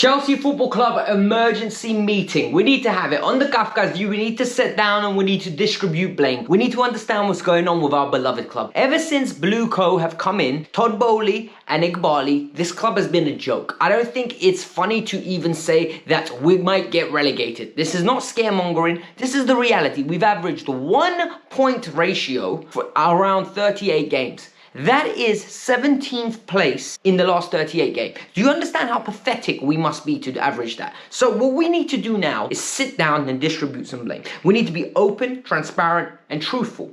Chelsea Football Club emergency meeting. We need to have it on the Kavkas View. We need to sit down and we need to distribute blame. We need to understand what's going on with our beloved club. Ever since Blue Co have come in, Todd Bowley and Iqbali, this club has been a joke. I don't think it's funny to even say that we might get relegated. This is not scaremongering. This is the reality. We've averaged 1 point ratio for around 38 games. That is 17th place in the last 38 games. Do you understand how pathetic we must be to average that? So what we need to do now is sit down and distribute some blame. We need to be open, transparent, and truthful.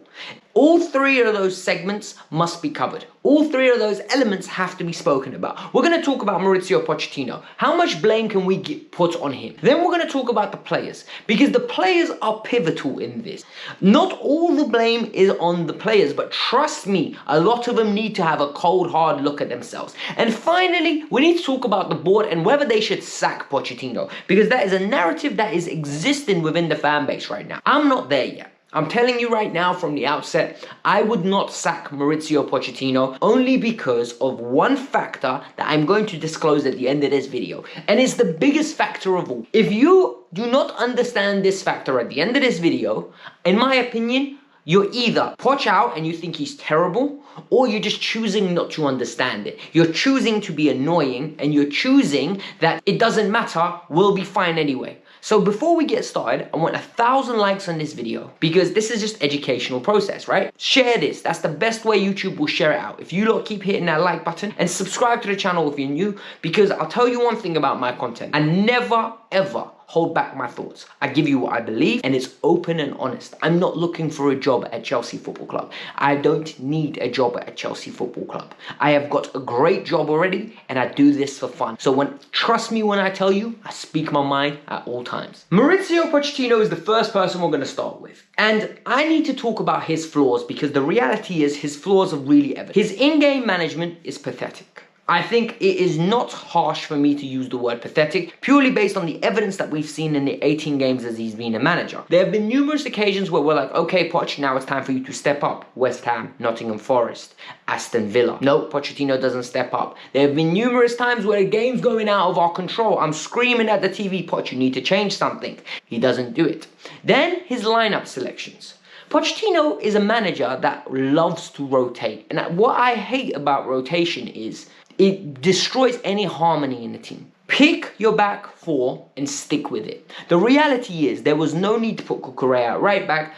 All three of those segments must be covered. All three of those elements have to be spoken about. We're going to talk about Mauricio Pochettino. How much blame can we put on him? Then we're going to talk about the players, because the players are pivotal in this. Not all the blame is on the players, but trust me, a lot of them need to have a cold, hard look at themselves. And finally, we need to talk about the board and whether they should sack Pochettino, because that is a narrative that is existing within the fan base right now. I'm not there yet. I'm telling you right now from the outset, I would not sack Mauricio Pochettino only because of one factor that I'm going to disclose at the end of this video. And it's the biggest factor of all. If you do not understand this factor at the end of this video, in my opinion, you're either Poch out and you think he's terrible, or you're just choosing not to understand it. You're choosing to be annoying, and you're choosing that it doesn't matter, we'll be fine anyway. So before we get started, I want 1,000 likes on this video, because this is just educational process, right? Share this. That's the best way YouTube will share it out. If you lot keep hitting that like button and subscribe to the channel if you're new, because I'll tell you one thing about my content. I never, ever hold back my thoughts. I give you what I believe, and it's open and honest. I'm not looking for a job at Chelsea Football Club. I don't need a job at Chelsea Football Club. I have got a great job already, and I do this for fun. So trust me when I tell you, I speak my mind at all times. Mauricio Pochettino is the first person we're going to start with. And I need to talk about his flaws, because the reality is his flaws are really evident. His in-game management is pathetic. I think it is not harsh for me to use the word pathetic, purely based on the evidence that we've seen in the 18 games as he's been a manager. There have been numerous occasions where we're like, okay, Poch, now it's time for you to step up. West Ham, Nottingham Forest, Aston Villa. No, Pochettino doesn't step up. There have been numerous times where the game's going out of our control. I'm screaming at the TV, Poch, you need to change something. He doesn't do it. Then his lineup selections. Pochettino is a manager that loves to rotate. And what I hate about rotation is it destroys any harmony in the team. Pick your back four and stick with it. The reality is there was no need to put Cucurella at right back,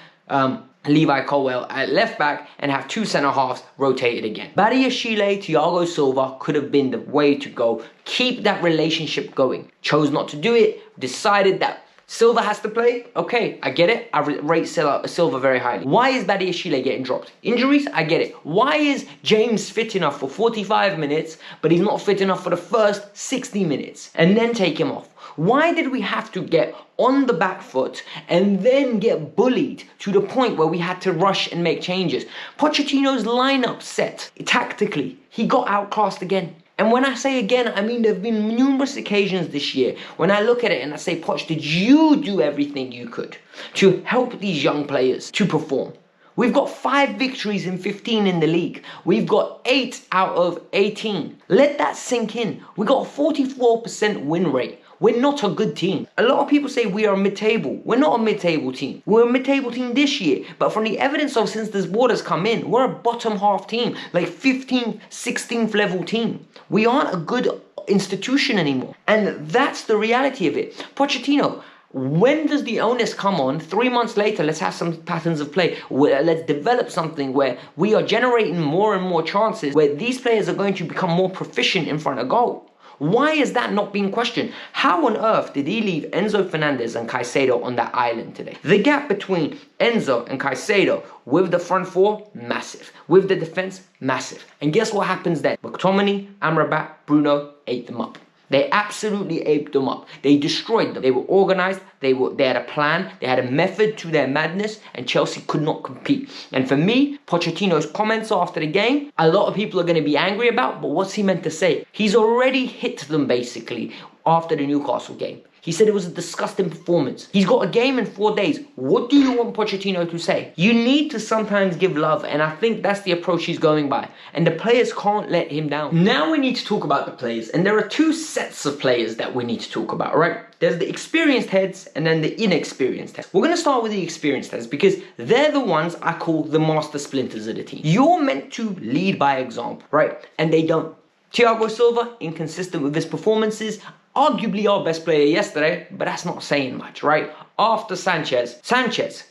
Levi Colwill at left back, and have two centre halves rotated again. Badiashile, Thiago Silva could have been the way to go. Keep that relationship going. Chose not to do it. Decided that Silva has to play? Okay, I get it. I rate Silva very highly. Why is Badiashile getting dropped? Injuries? I get it. Why is James fit enough for 45 minutes, but he's not fit enough for the first 60 minutes, and then take him off? Why did we have to get on the back foot and then get bullied to the point where we had to rush and make changes? Pochettino's lineup set, tactically, he got outclassed again. And when I say again, I mean there have been numerous occasions this year when I look at it and I say, Poch, did you do everything you could to help these young players to perform? We've got 5 victories in 15 in the league. We've got 8 out of 18. Let that sink in. We got a 44% win rate. We're not a good team. A lot of people say we are mid-table. We're not a mid-table team. We're a mid-table team this year. But from the evidence of since this board has come in, we're a bottom half team. Like 15th, 16th level team. We aren't a good institution anymore. And that's the reality of it. Pochettino, when does the onus come on? 3 months later, let's have some patterns of play. Let's develop something where we are generating more and more chances, where these players are going to become more proficient in front of goal. Why is that not being questioned? How on earth did he leave Enzo Fernandez and Caicedo on that island today? The gap between Enzo and Caicedo with the front four, massive. With the defense, massive. And guess what happens then? McTominay, Amrabat, Bruno ate them up. They absolutely aped them up. They destroyed them. They were organized. They had a plan. They had a method to their madness, and Chelsea could not compete. And for me, Pochettino's comments after the game, a lot of people are going to be angry about, but what's he meant to say? He's already hit them basically after the Newcastle game. He said it was a disgusting performance. He's got a game in 4 days. What do you want Pochettino to say? You need to sometimes give love, and I think that's the approach he's going by. And the players can't let him down. Now we need to talk about the players, and there are two sets of players that we need to talk about, right? There's the experienced heads and then the inexperienced heads. We're going to start with the experienced heads because they're the ones I call the master splinters of the team. You're meant to lead by example, right? And they don't. Thiago Silva, inconsistent with his performances, arguably our best player yesterday, but that's not saying much, right? After Sanchez,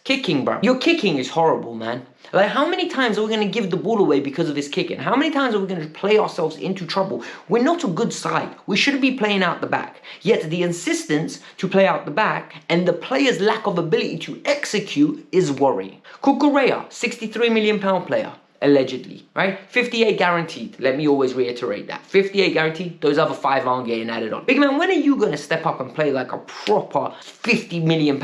kicking, bro. Your kicking is horrible, man. Like, how many times are we going to give the ball away because of his kicking? How many times are we going to play ourselves into trouble? We're not a good side. We shouldn't be playing out the back. Yet the insistence to play out the back and the player's lack of ability to execute is worrying. Cucurella, £63 million player. Allegedly, right? 58 guaranteed. Let me always reiterate that. 58 guaranteed. Those other 5 aren't getting added on. Big man, when are you going to step up and play like a proper £50 million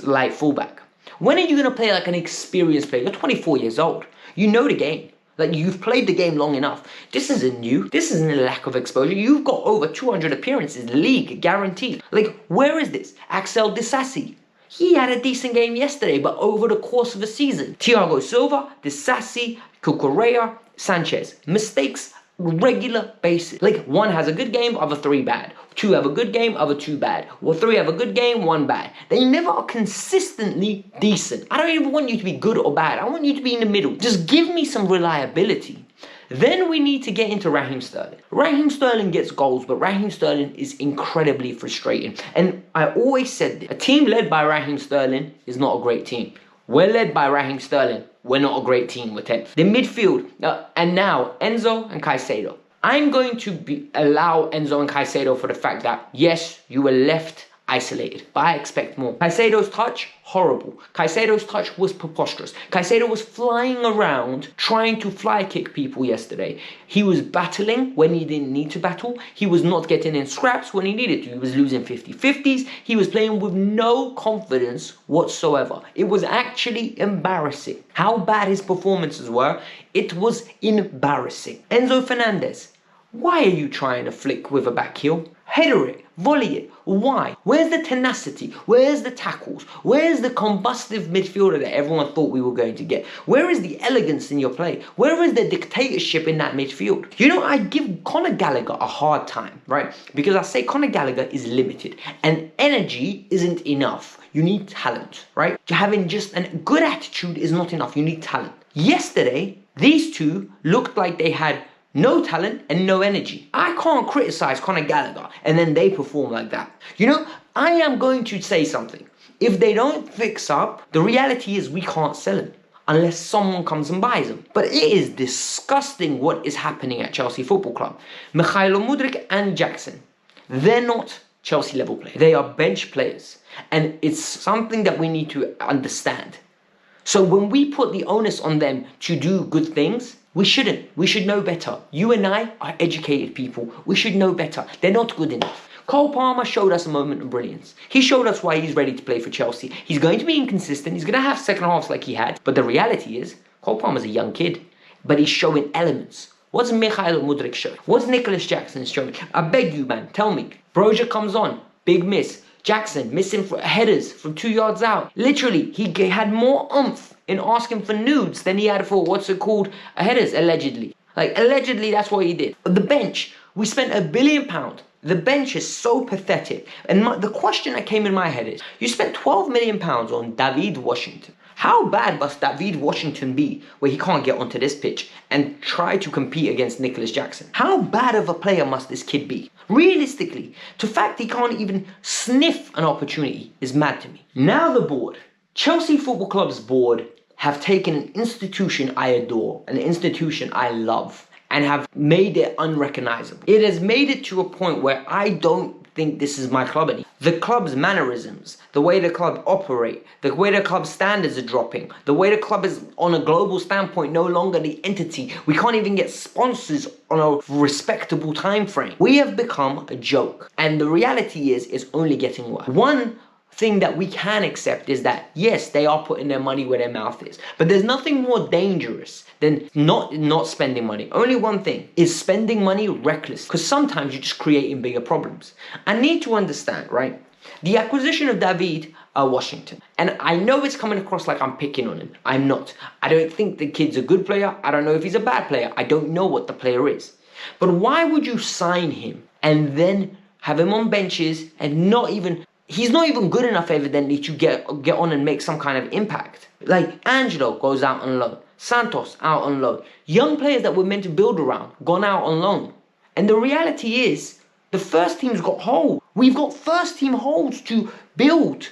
like fullback? When are you going to play like an experienced player? You're 24 years old. You know the game. Like, you've played the game long enough. This isn't new. This isn't a lack of exposure. You've got over 200 appearances, league guaranteed. Like, where is this? Axel Disasi. He had a decent game yesterday, but over the course of a season. Thiago Silva, Disasi, Cucurella, Sanchez. Mistakes, regular basis. Like, one has a good game, other 3 bad. 2 have a good game, other 2 bad. Or 3 have a good game, 1 bad. They never are consistently decent. I don't even want you to be good or bad. I want you to be in the middle. Just give me some reliability. Then we need to get into Raheem Sterling. Raheem Sterling gets goals, but Raheem Sterling is incredibly frustrating. And I always said this, a team led by Raheem Sterling is not a great team. We're led by Raheem Sterling. We're not a great team. We're 10th. The midfield, and now Enzo and Caicedo. I'm going to allow Enzo and Caicedo for the fact that, yes, you were left isolated, but I expect more. Caicedo's touch, horrible. Caicedo's touch was preposterous. Caicedo was flying around trying to fly kick people yesterday. He was battling when he didn't need to battle. He was not getting in scraps when he needed to. He was losing 50-50s. He was playing with no confidence whatsoever. It was actually embarrassing. How bad his performances were, it was embarrassing. Enzo Fernandez, why are you trying to flick with a back heel? Header it, volley it. Why? Where's the tenacity? Where's the tackles? Where's the combustive midfielder that everyone thought we were going to get? Where is the elegance in your play? Where is the dictatorship in that midfield? You know, I give Conor Gallagher a hard time, right? Because I say Conor Gallagher is limited and energy isn't enough. You need talent, right? Having just a good attitude is not enough. You need talent. Yesterday, these two looked like they had no talent and no energy. I can't criticize Conor Gallagher and then they perform like that. You know, I am going to say something. If they don't fix up, the reality is we can't sell him unless someone comes and buys him. But it is disgusting what is happening at Chelsea Football Club. Mikhailo Mudryk and Jackson, they're not Chelsea level players. They are bench players. And it's something that we need to understand. So when we put the onus on them to do good things, we shouldn't. We should know better. You and I are educated people. We should know better. They're not good enough. Cole Palmer showed us a moment of brilliance. He showed us why he's ready to play for Chelsea. He's going to be inconsistent. He's going to have second halves like he had. But the reality is, Cole Palmer's a young kid. But he's showing elements. What's Mikhailo Mudryk showing? What's Nicholas Jackson showing? I beg you, man, tell me. Broja comes on. Big miss. Jackson missing headers from 2 yards out. Literally, he had more oomph in asking for nudes than he had for headers, allegedly. Like, allegedly, that's what he did. The bench, we spent £1 billion. The bench is so pathetic. And the question that came in my head is, you spent £12 million on David Washington. How bad must David Washington be where he can't get onto this pitch and try to compete against Nicholas Jackson? How bad of a player must this kid be? Realistically, the fact he can't even sniff an opportunity is mad to me. Now the board. Chelsea Football Club's board have taken an institution I adore, an institution I love, and have made it unrecognizable. It has made it to a point where I don't think this is my club anymore. The club's mannerisms, the way the club operate, the way the club's standards are dropping, the way the club is on a global standpoint no longer the entity. We can't even get sponsors on a respectable time frame. We have become a joke. And the reality is, it's only getting worse. One thing that we can accept is that, yes, they are putting their money where their mouth is. But there's nothing more dangerous than not spending money. Only one thing is spending money reckless, because sometimes you're just creating bigger problems. I need to understand, right? The acquisition of David Washington. And I know it's coming across like I'm picking on him. I'm not. I don't think the kid's a good player. I don't know if he's a bad player. I don't know what the player is. But why would you sign him and then have him on benches and he's not even good enough evidently to get on and make some kind of impact. Like Angelo goes out on loan. Santos out on loan. Young players that we're meant to build around gone out on loan. And the reality is, the first team's got holes. We've got first team holes to build,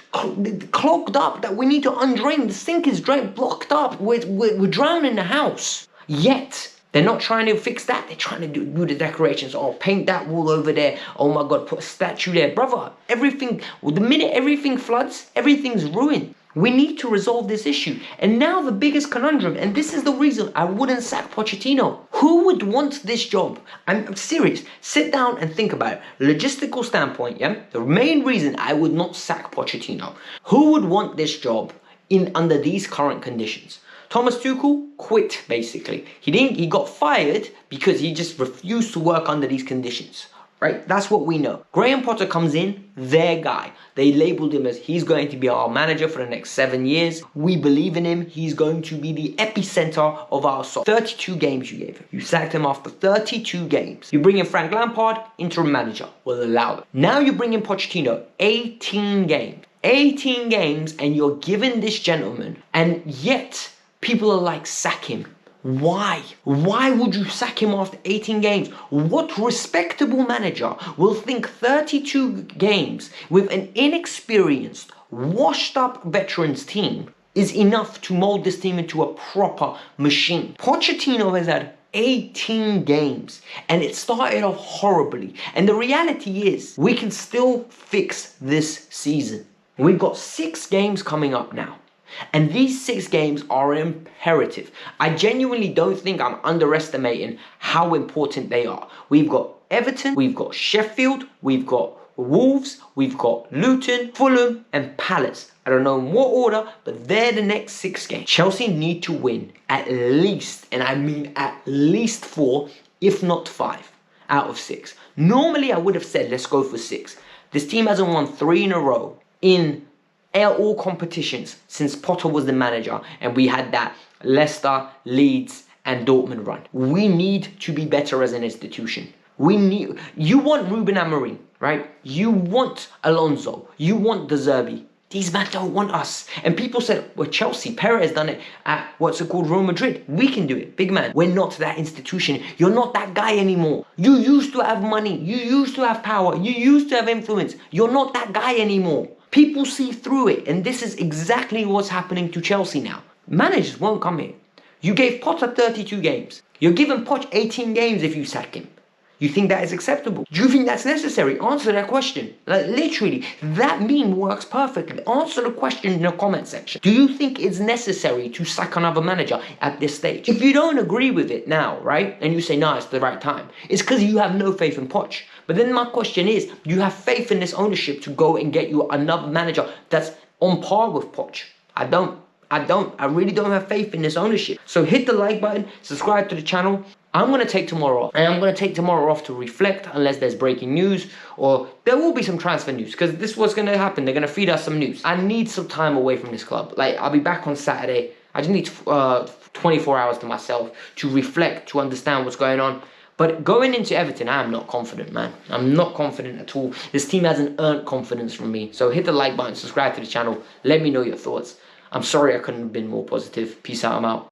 clogged up, that we need to undrain. The sink is blocked up. We're drowning the house. Yet, they're not trying to fix that. They're trying to do the decorations. Oh, paint that wall over there. Oh my God, put a statue there. Brother, the minute everything floods, everything's ruined. We need to resolve this issue. And now the biggest conundrum, and this is the reason I wouldn't sack Pochettino. Who would want this job? I'm serious. Sit down and think about it. Logistical standpoint, yeah? The main reason I would not sack Pochettino. Who would want this job under these current conditions? Thomas Tuchel quit, basically. He got fired because he just refused to work under these conditions. Right? That's what we know. Graham Potter comes in, their guy. They labeled him as he's going to be our manager for the next 7 years. We believe in him. He's going to be the epicenter of our soccer. 32 games you gave him. You sacked him after 32 games. You bring in Frank Lampard, interim manager. We'll allow it. Now you bring in Pochettino, 18 games. 18 games, and you're giving this gentleman, and yet people are like, sack him. Why? Why would you sack him after 18 games? What respectable manager will think 32 games with an inexperienced, washed-up veterans team is enough to mold this team into a proper machine? Pochettino has had 18 games and it started off horribly. And the reality is, we can still fix this season. We've got 6 games coming up now. And these 6 games are imperative. I genuinely don't think I'm underestimating how important they are. We've got Everton, we've got Sheffield, we've got Wolves, we've got Luton, Fulham and Palace. I don't know in what order, but they're the next 6 games. Chelsea need to win at least, and I mean at least 4, if not 5 out of 6. Normally I would have said let's go for 6. This team hasn't won 3 in a row in all competitions since Potter was the manager, and we had that Leicester, Leeds and Dortmund run. We need to be better as an institution. You want Ruben Amorim, right? You want Alonso. You want De Zerbi. These men don't want us. And people said, well, Chelsea, Perez done it at, Real Madrid. We can do it. Big man, we're not that institution. You're not that guy anymore. You used to have money. You used to have power. You used to have influence. You're not that guy anymore. People see through it, and this is exactly what's happening to Chelsea now. Managers won't come here. You gave Potter 32 games. You're giving Poch 18 games if you sack him. You think that is acceptable? Do you think that's necessary? Answer that question. Like, literally, that meme works perfectly. Answer the question in the comment section. Do you think it's necessary to sack another manager at this stage? If you don't agree with it now, right, and you say, no, it's the right time, it's because you have no faith in Poch. But then my question is, do you have faith in this ownership to go and get you another manager that's on par with Poch? I don't. I really don't have faith in this ownership. So hit the like button, subscribe to the channel. I'm going to take tomorrow off. And I'm going to take tomorrow off to reflect unless there's breaking news or there will be some transfer news, because this is what's going to happen. They're going to feed us some news. I need some time away from this club. Like, I'll be back on Saturday. I just need 24 hours to myself to reflect, to understand what's going on. But going into Everton, I am not confident, man. I'm not confident at all. This team hasn't earned confidence from me. So hit the like button, subscribe to the channel. Let me know your thoughts. I'm sorry I couldn't have been more positive. Peace out, I'm out.